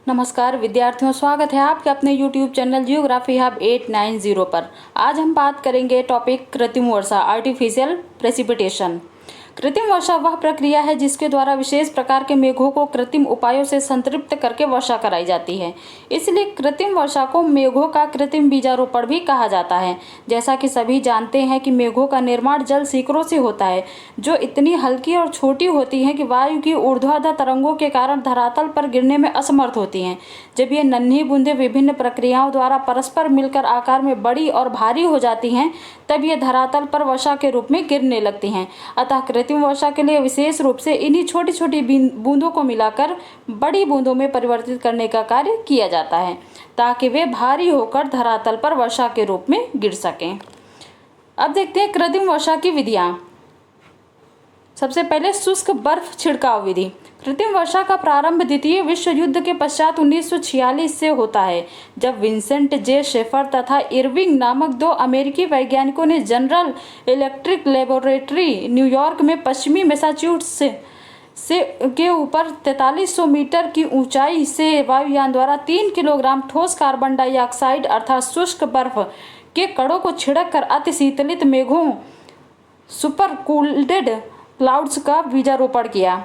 नमस्कार विद्यार्थियों, स्वागत है आपके अपने YouTube चैनल जियोग्राफी हब 890 पर। आज हम बात करेंगे टॉपिक कृत्रिम वर्षा, आर्टिफिशियल प्रेसिपिटेशन। कृत्रिम वर्षा वह प्रक्रिया है जिसके द्वारा विशेष प्रकार के मेघों को कृत्रिम उपायों से संतृप्त करके वर्षा कराई जाती है। इसलिए कृत्रिम वर्षा को मेघों का कृत्रिम बीजारोपण भी कहा जाता है। जैसा कि सभी जानते हैं कि मेघों का निर्माण जल सीकरों से होता है, जो इतनी हल्की और छोटी होती हैं कि वायु की ऊर्ध्वाधर तरंगों के कारण धरातल पर गिरने में असमर्थ होती हैं। जब ये नन्ही बूंदें विभिन्न प्रक्रियाओं द्वारा परस्पर मिलकर आकार में बड़ी और भारी हो जाती हैं, तब ये धरातल पर वर्षा के रूप में गिरने लगती हैं। अतः कृत्रिम वर्षा के लिए विशेष रूप से इन्हीं छोटी छोटी बूंदों को मिलाकर बड़ी बूंदों में परिवर्तित करने का कार्य किया जाता है, ताकि वे भारी होकर धरातल पर वर्षा के रूप में गिर सकें। अब देखते हैं कृत्रिम वर्षा की विधियां। सबसे पहले शुष्क बर्फ छिड़काव विधि। कृत्रिम वर्षा का प्रारंभ द्वितीय विश्व युद्ध के पश्चात 1946 से होता है, जब विंसेंट जे शेफर तथा इरविंग नामक दो अमेरिकी वैज्ञानिकों ने जनरल इलेक्ट्रिक लेबोरेटरी न्यूयॉर्क में पश्चिमी मैसाचुसेट्स से के ऊपर 4300 मीटर की ऊंचाई से वायुयान द्वारा 3 किलोग्राम ठोस कार्बन डाइऑक्साइड अर्थात शुष्क बर्फ के कणों को छिड़क कर अतिशीतलित मेघों सुपर कूल्डेड क्लाउड्स का बीजारोपण किया।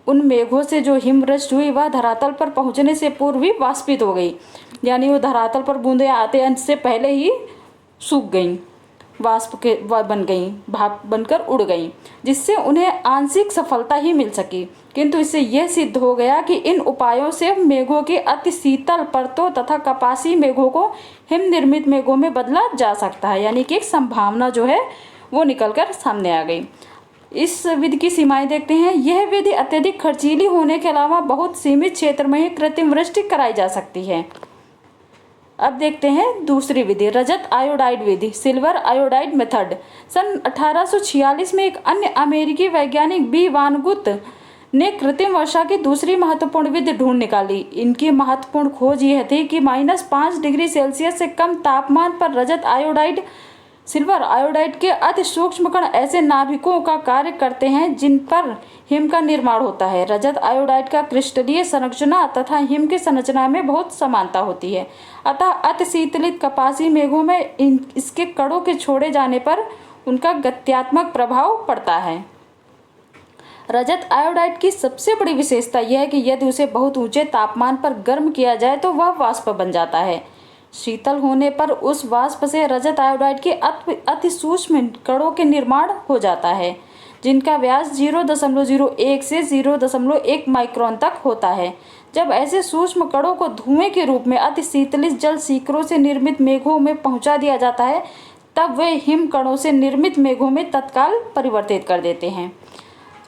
उन मेघों से जो हिमवृष्टि हुई वह धरातल पर पहुंचने से पूर्व ही वाष्पित हो गई, यानी वो धरातल पर बूंदें आते से पहले ही सूख गईं, वाष्प के बन गईं, भाप बनकर उड़ गईं, जिससे उन्हें आंशिक सफलता ही मिल सकी। किंतु इससे यह सिद्ध हो गया कि इन उपायों से मेघों की अति शीतल परतों तथा कपासी मेघों को हिम निर्मित मेघों में बदला जा सकता है, यानी कि एक संभावना जो है वो निकलकर सामने आ गई। इस विधि की सीमाएं देखते हैं। यह विधि अत्यधिक खर्चीली होने के अलावा बहुत सीमित क्षेत्र में ही कृत्रिम वृष्टि कराई जा सकती है। अब देखते हैं दूसरी विधि, रजत आयोडाइड विधि, सिल्वर आयोडाइड मेथड। सन 1846 में एक अन्य अमेरिकी वैज्ञानिक बी वानगुत ने कृत्रिम वर्षा की दूसरी महत्वपूर्ण विधि ढूंढ निकाली। इनकी महत्वपूर्ण खोज यह थी कि -5 डिग्री सेल्सियस से कम तापमान पर रजत आयोडाइड सिल्वर आयोडाइड के अति सूक्ष्म कण ऐसे नाभिकों का कार्य करते हैं जिन पर हिम का निर्माण होता है। रजत आयोडाइड का क्रिस्टलीय संरचना तथा हिम की संरचना में बहुत समानता होती है, अतः अतिशीतलित कपासी मेघों में इसके कणों के छोड़े जाने पर उनका गत्यात्मक प्रभाव पड़ता है। रजत आयोडाइड की सबसे बड़ी विशेषता यह है कि यदि उसे बहुत ऊंचे तापमान पर गर्म किया जाए तो वह वाष्प बन जाता है। शीतल होने पर उस वाष्प से रजत आयोडाइड के अति सूक्ष्म कणों के निर्माण हो जाता है, जिनका व्यास 0.01 से 0.1 माइक्रोन तक होता है। जब ऐसे सूक्ष्म कणों को धुएं के रूप में अति शीतलित जल सीकरों से निर्मित मेघों में पहुंचा दिया जाता है, तब वे हिम कणों से निर्मित मेघों में तत्काल परिवर्तित कर देते हैं।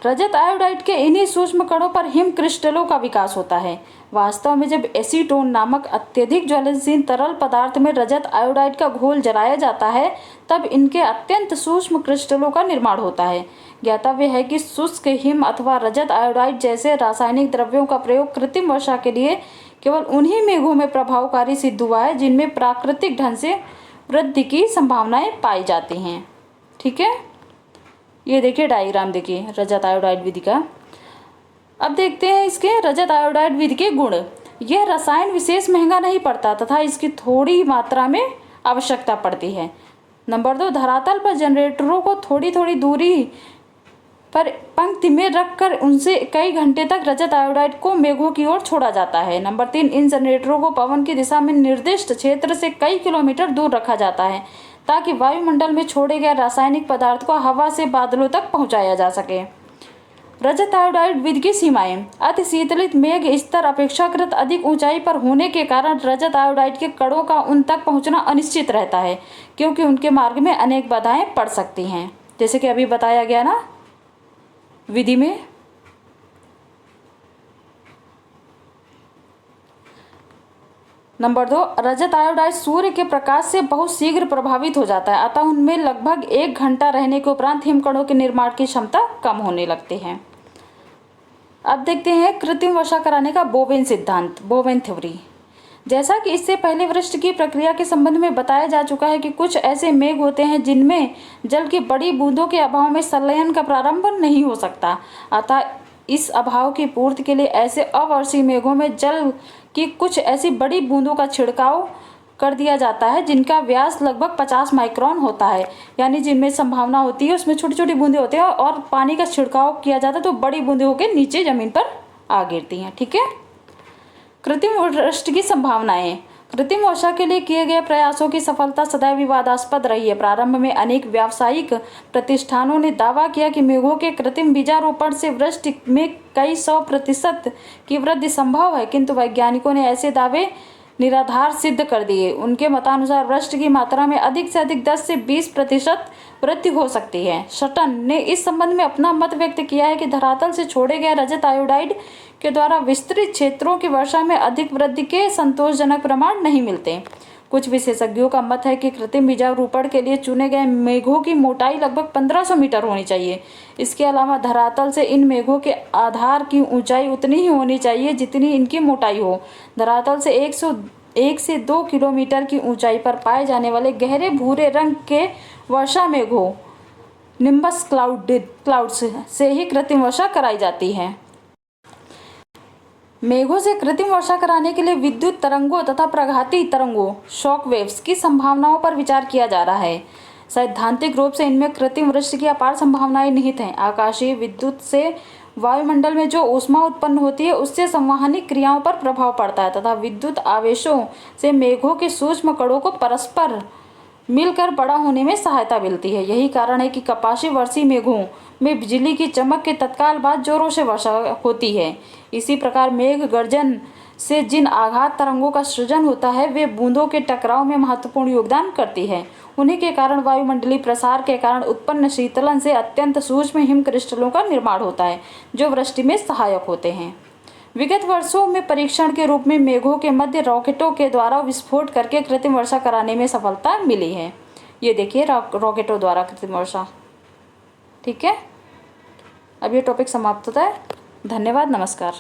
रजत आयोडाइड के इन्हीं सूक्ष्म कणों पर हिम क्रिस्टलों का विकास होता है। वास्तव में जब एसीटोन नामक अत्यधिक ज्वलनशील तरल पदार्थ में रजत आयोडाइड का घोल जलाया जाता है, तब इनके अत्यंत सूक्ष्म क्रिस्टलों का निर्माण होता है। ज्ञातव्य है कि शुष्क हिम अथवा रजत आयोडाइड जैसे रासायनिक द्रव्यों का प्रयोग कृत्रिम वर्षा के लिए केवल उन्हीं मेघों में प्रभावकारी सिद्ध हुआ है जिनमें प्राकृतिक ढंग से वृद्धि की संभावनाएं पाई जाती हैं। ठीक है, ये देखिए डायग्राम देखिए रजत आयोडाइड विधि का। अब देखते हैं इसके रजत आयोडाइड विधि के गुण। यह रसायन विशेष महंगा नहीं पड़ता तथा इसकी थोड़ी मात्रा में आवश्यकता पड़ती है। नंबर 2, धरातल पर जनरेटरों को थोड़ी थोड़ी दूरी पर पंक्ति में रखकर उनसे कई घंटे तक रजत आयोडाइड को मेघों की ओर छोड़ा जाता है। नंबर 3, इन जनरेटरों को पवन की दिशा में निर्दिष्ट क्षेत्र से कई किलोमीटर दूर रखा जाता है, ताकि वायुमंडल में छोड़े गए रासायनिक पदार्थ को हवा से बादलों तक पहुंचाया जा सके। रजत आयोडाइड विधि की सीमाएं। अति शीतलित मेघ स्तर अपेक्षाकृत अधिक ऊंचाई पर होने के कारण रजत आयोडाइड के कणों का उन तक पहुंचना अनिश्चित रहता है, क्योंकि उनके मार्ग में अनेक बाधाएं पड़ सकती हैं, जैसे कि अभी बताया गया ना विधि में। नंबर 2, रजत आयोडाइड सूर्य के प्रकाश से बहुत शीघ्र प्रभावित हो जाता है, अतः उनमें लगभग 1 घंटा रहने के उपरांत हिमकणों के निर्माण की क्षमता कम होने लगती है। अब देखते हैं कृत्रिम वर्षा कराने का बोवेन सिद्धांत, बोवेन थ्योरी। जैसा कि इससे पहले वृष्टि की प्रक्रिया के संबंध में बताया जा चुका है कि कुछ ऐसे मेघ होते हैं जिनमें जल की बड़ी बूंदों के अभाव में संलयन का प्रारंभ नहीं हो सकता, अतः इस अभाव की पूर्ति के लिए ऐसे अवर्षीय मेघों में जल कि कुछ ऐसी बड़ी बूंदों का छिड़काव कर दिया जाता है जिनका व्यास लगभग 50 माइक्रोन होता है, यानी जिनमें संभावना होती है उसमें छोटी छोटी बूंदें होती हैं और पानी का छिड़काव किया जाता है तो बड़ी बूंदें होकर नीचे ज़मीन पर आ गिरती हैं। ठीक है। कृत्रिम वृष्टि की संभावनाएं। कृत्रिम वर्षा के लिए किए गए प्रयासों की सफलता सदैव विवादास्पद रही है। प्रारंभ में अनेक व्यावसायिक प्रतिष्ठानों ने दावा किया कि मेघों के कृत्रिम बीजारोपण से वृष्टि में कई 100% की वृद्धि संभव है, किंतु वैज्ञानिकों ने ऐसे दावे निराधार सिद्ध कर दिए। उनके मतानुसार वृष्टि की मात्रा में अधिक से अधिक 10 से 20% वृद्धि हो सकती है। सटन ने इस संबंध में अपना मत व्यक्त किया है कि धरातल से छोड़े गए रजत आयोडाइड के द्वारा विस्तृत क्षेत्रों की वर्षा में अधिक वृद्धि के संतोषजनक प्रमाण नहीं मिलते। कुछ विशेषज्ञों का मत है कि कृत्रिम बीजारोपण के लिए चुने गए मेघों की मोटाई लगभग 1500 मीटर होनी चाहिए। इसके अलावा धरातल से इन मेघों के आधार की ऊंचाई उतनी ही होनी चाहिए जितनी इनकी मोटाई हो। धरातल से 1 से 2 किलोमीटर की ऊंचाई पर पाए जाने वाले गहरे भूरे रंग के वर्षा मेघों निम्बस क्लाउड्स से ही कृत्रिम वर्षा कराई जाती है। मेघों से कृत्रिम वर्षा कराने के लिए विद्युत तरंगों तथा प्रघाती तरंगों शॉक वेव्स की संभावनाओं पर विचार किया जा रहा है। सैद्धांतिक रूप से इनमें कृत्रिम वृष्टि की अपार संभावनाएं निहित हैं। आकाशीय विद्युत से वायुमंडल में जो ऊष्मा उत्पन्न होती है उससे संवहनी क्रियाओं पर प्रभाव पड़ता है तथा विद्युत आवेशों से मेघों के सूक्ष्म कणों को परस्पर मिलकर बड़ा होने में सहायता मिलती है। यही कारण है कि कपासी वर्षी मेघों में बिजली की चमक के तत्काल बाद जोरों से वर्षा होती है। इसी प्रकार मेघ गर्जन से जिन आघात तरंगों का सृजन होता है वे बूंदों के टकराव में महत्वपूर्ण योगदान करती है। उन्हीं के कारण वायुमंडलीय प्रसार के कारण उत्पन्न शीतलन से अत्यंत सूक्ष्म हिम क्रिस्टलों का निर्माण होता है जो वृष्टि में सहायक होते हैं। विगत वर्षों में परीक्षण के रूप में मेघों के मध्य रॉकेटों के द्वारा विस्फोट करके कृत्रिम वर्षा कराने में सफलता मिली है। ये देखिए रॉकेटों द्वारा कृत्रिम वर्षा। ठीक है, अब ये टॉपिक समाप्त होता है। धन्यवाद, नमस्कार।